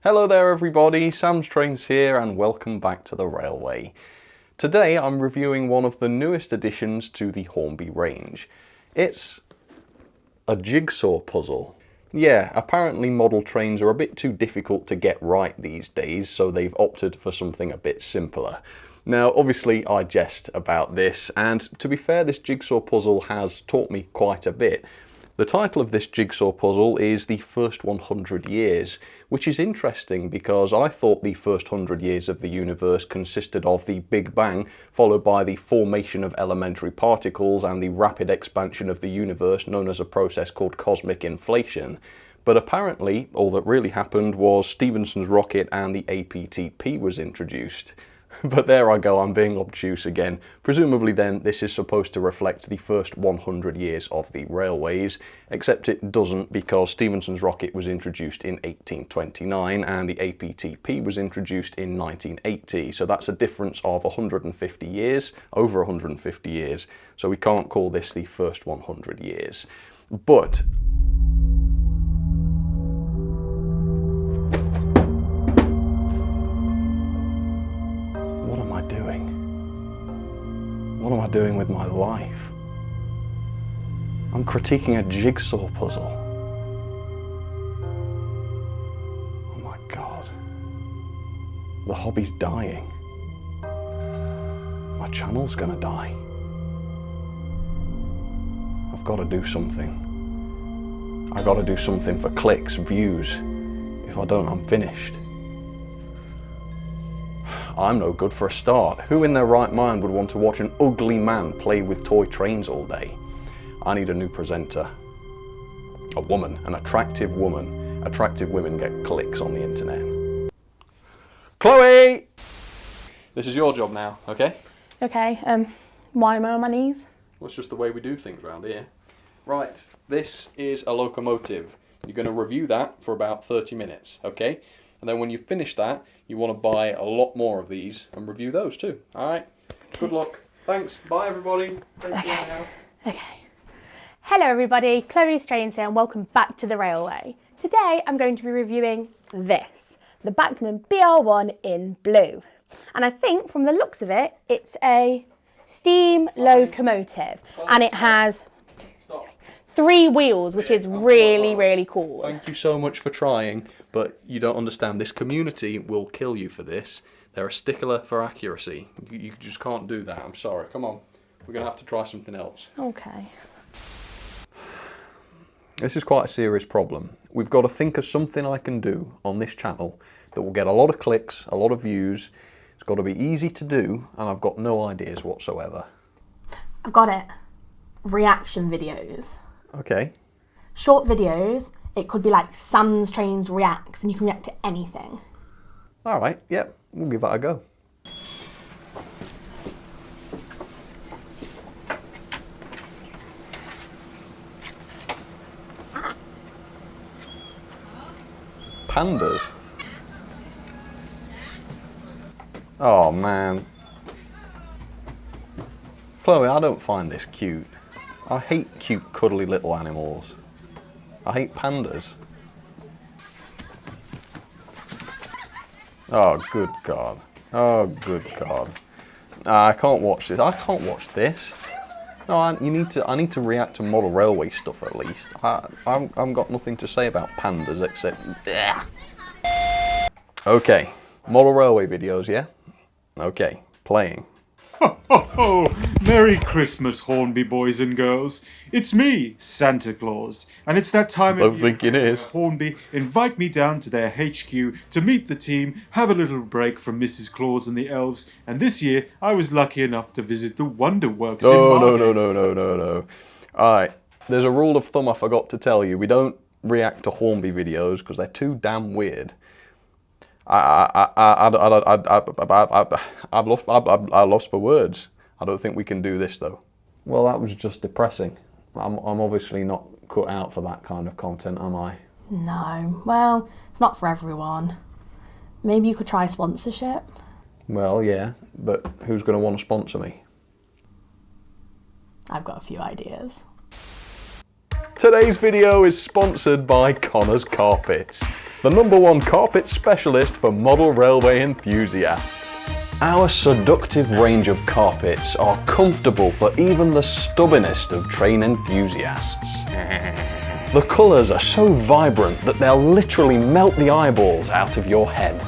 Hello there everybody, Sam's Trains here and welcome back to the Railway. Today I'm reviewing one of the newest additions to the Hornby range. It's a jigsaw puzzle. Yeah, apparently model trains are a bit too difficult to get right these days, so they've opted for something a bit simpler. Now obviously I jest about this, and to be fair, this jigsaw puzzle has taught me quite a bit. The title of this jigsaw puzzle is The First 100 Years, which is interesting because I thought the first 100 years of the universe consisted of the Big Bang, followed by the formation of elementary particles and the rapid expansion of the universe known as a process called cosmic inflation. But apparently all that really happened was Stephenson's rocket and the APTP was introduced. But there I go, I'm being obtuse again. Presumably then this is supposed to reflect the first 100 years of the railways, except it doesn't because Stephenson's rocket was introduced in 1829 and the APTP was introduced in 1980, so that's a difference of 150 years, over 150 years, so we can't call this the first 100 years. But what am I doing with my life? I'm critiquing a jigsaw puzzle. Oh my God. The hobby's dying. My channel's gonna die. I've got to do something. I've got to do something for clicks, views. If I don't, I'm finished. I'm no good for a start. Who in their right mind would want to watch an ugly man play with toy trains all day? I need a new presenter. A woman, an attractive woman. Attractive women get clicks on the internet. Chloe! This is your job now, okay? Okay, why am I on my knees? Well, it's just the way we do things around here. Right, this is a locomotive. You're going to review that for about 30 minutes, okay? And then when you finish that, you want to buy a lot more of these and review those too. Alright, good luck. Thanks, bye everybody. Take care now. Okay. Hello everybody, Chloe's Trains here and welcome back to the Railway. Today I'm going to be reviewing this, the Bachmann BR1 in blue. And I think from the looks of it, it's a steam locomotive and it has 3 wheels, which is really cool. Thank you so much for trying, but you don't understand. This community will kill you for this. They're a stickler for accuracy. You just can't do that. I'm sorry. Come on. We're going to have to try something else. Okay. This is quite a serious problem. We've got to think of something I can do on this channel that will get a lot of clicks, a lot of views. It's got to be easy to do, and I've got no ideas whatsoever. I've got it. Reaction videos. Okay. Short videos. It could be like Sam's Trains Reacts, and you can react to anything. All right, yep, we'll give that a go. Pandas? Oh man. Chloe, I don't find this cute. I hate cute, cuddly little animals. I hate pandas. Oh, good God. Oh, good God. I can't watch this. I can't watch this. No, I need to react to model railway stuff at least. I've got nothing to say about pandas except... Okay, model railway videos, yeah? Okay, playing. Ho, ho, ho! Merry Christmas, Hornby boys and girls. It's me, Santa Claus, and it's that time Don't of year think it is. where Hornby invite me down to their HQ to meet the team, have a little break from Mrs. Claus and the elves, and this year I was lucky enough to visit the Wonder Works in Margate. No. Alright, there's a rule of thumb I forgot to tell you. We don't react to Hornby videos because they're too damn weird. I've lost for words. I don't think we can do this though. Well, that was just depressing. I'm obviously not cut out for that kind of content, am I? No, well, it's not for everyone. Maybe you could try sponsorship. Well, yeah, but who's going to want to sponsor me? I've got a few ideas. Today's video is sponsored by Connor's Carpets. the #1 carpet specialist for model railway enthusiasts. Our seductive range of carpets are comfortable for even the stubbornest of train enthusiasts. The colours are so vibrant that they'll literally melt the eyeballs out of your head.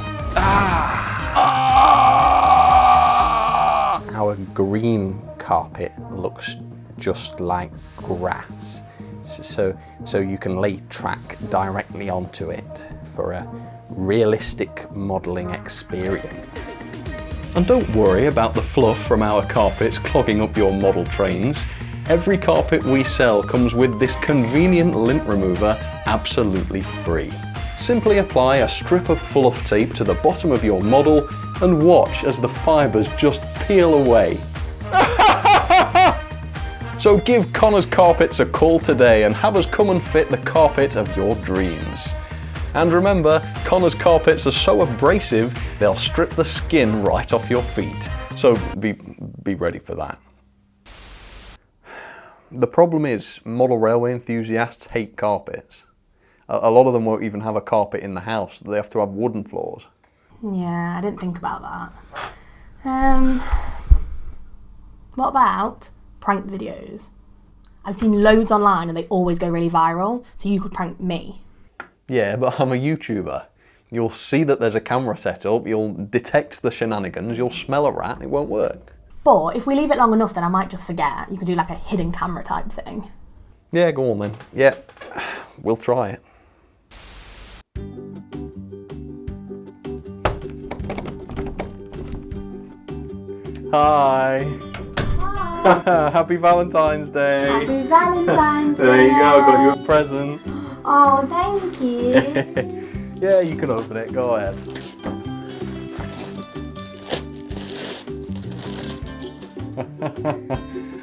Our green carpet looks just like grass, so you can lay track directly onto it for a realistic modelling experience. And don't worry about the fluff from our carpets clogging up your model trains. Every carpet we sell comes with this convenient lint remover absolutely free. Simply apply a strip of fluff tape to the bottom of your model and watch as the fibres just peel away. So give Connor's Carpets a call today and have us come and fit the carpet of your dreams. And remember, Connor's Carpets are so abrasive, they'll strip the skin right off your feet. So be ready for that. The problem is, model railway enthusiasts hate carpets. A lot of them won't even have a carpet in the house. They have to have wooden floors. Yeah, I didn't think about that. What about prank videos? I've seen loads online and they always go really viral, so you could prank me. Yeah, but I'm a YouTuber. You'll see that there's a camera set up, you'll detect the shenanigans, you'll smell a rat, it won't work. But if we leave it long enough, then I might just forget. You could do like a hidden camera type thing. Yeah, go on then. Yeah, we'll try it. Hi. Hi. Happy Valentine's Day. Happy Valentine's Day. There you go, I got you a present. Oh, thank you. Yeah, you can open it, go ahead.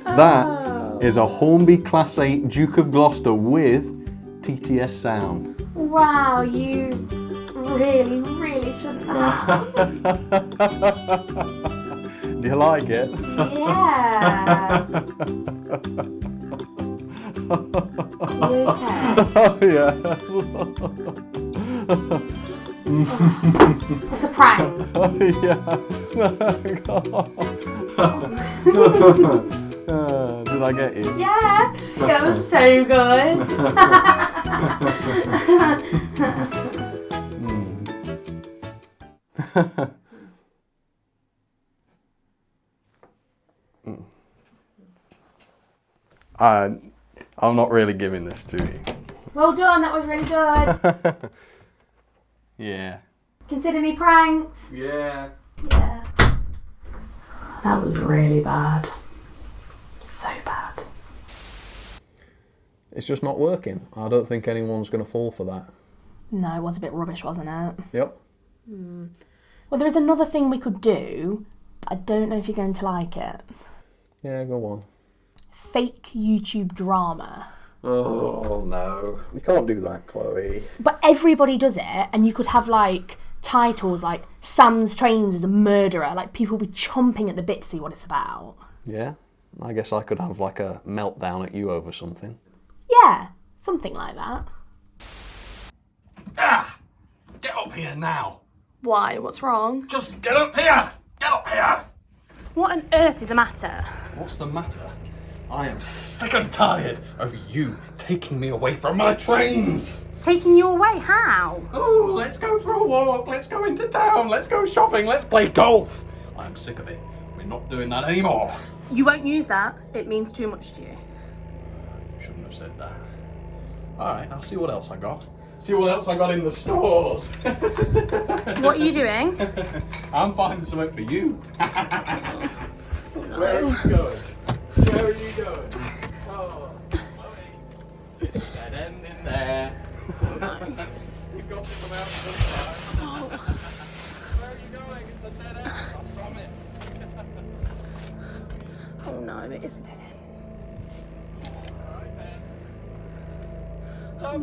That is a Hornby Class 8 Duke of Gloucester with TTS sound. Wow, you really, really shouldn't have. Do you like it? Yeah. You okay? Oh yeah. It's a prank. Oh yeah. Did I get you? Yeah, that was so good. I'm not really giving this to you. Well done, that was really good. Yeah. Consider me pranked. Yeah. Yeah. That was really bad. So bad. It's just not working. I don't think anyone's going to fall for that. No, it was a bit rubbish, wasn't it? Yep. Well, there is another thing we could do. I don't know if you're going to like it. Yeah, go on. Fake YouTube drama. Oh no. You can't do that, Chloe. But everybody does it, and you could have like titles like Sam's Trains is a murderer. Like people will be chomping at the bit to see what it's about. Yeah. I guess I could have like a meltdown at you over something. Yeah, something like that. Ah! Get up here now! Why? What's wrong? Just get up here! Get up here! What on earth is the matter? What's the matter? I am sick and tired of you taking me away from my trains! Taking you away? How? Oh, let's go for a walk, let's go into town, let's go shopping, let's play golf! I'm sick of it. We're not doing that anymore. You won't use that. It means too much to you. Shouldn't have said that. Alright, I'll see what else I got. See what else I got in the stores. What are you doing? I'm finding something for you. Where are you going? Where are you going? Oh, Chloe. Dead end in there. You've got to come out sometime. Where are you going? It's a dead end, I promise. Oh no, it isn't it. Alright then.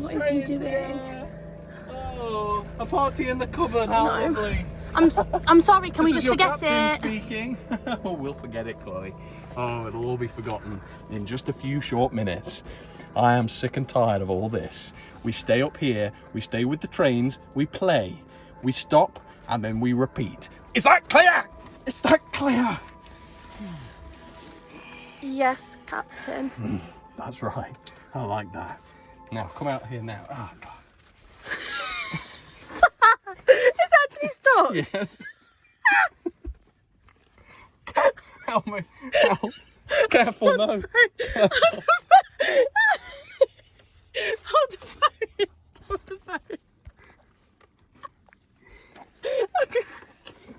What is he doing? Oh, a party in the cupboard, how lovely. I'm sorry, can we This just is your forget captain it? speaking. Oh, we'll forget it, Chloe. Oh, it'll all be forgotten in just a few short minutes. I am sick and tired of all this. We stay up here, we stay with the trains, we play, we stop, and then we repeat. Is that clear? Is that clear? Yes, Captain. That's right. I like that. Now, come out here now. Oh, God. It's actually stopped. Yes. Help me. Help. Careful, no. Hold the phone. Hold the phone.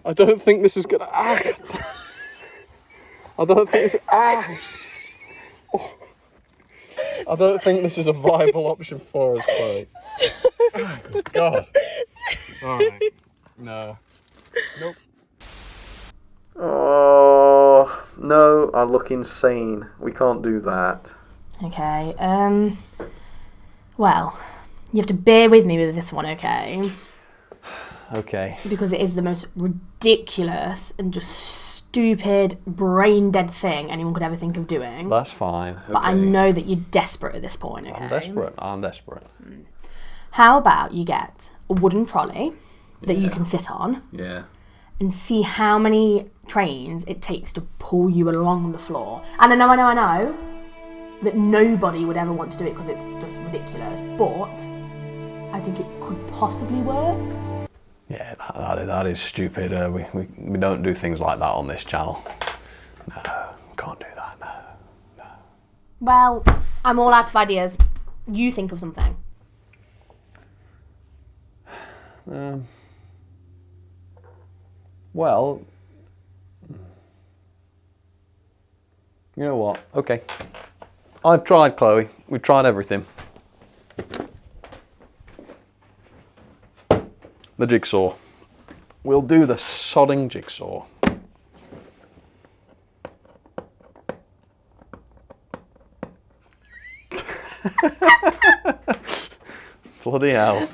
I don't think this is gonna. I don't think this. Oh. I don't think this is a viable option for us, Chloe. Oh, good God. All right. No. Nope. Oh no! I look insane. We can't do that. Okay, well, you have to bear with me with this one, okay? Okay. Because it is the most ridiculous and just stupid, brain-dead thing anyone could ever think of doing. That's fine. Okay. But I know that you're desperate at this point, okay? I'm desperate. I'm desperate. How about you get a wooden trolley that you can sit on Yeah. and see how many trains it takes to pull you along the floor. And I know that nobody would ever want to do it because it's just ridiculous, but I think it could possibly work. Yeah, that is stupid. We don't do things like that on this channel. No, can't do that. No. Well, I'm all out of ideas. You think of something. Well, you know what? Okay. I've tried, Chloe. We've tried everything. The jigsaw. We'll do the sodding jigsaw. Bloody hell.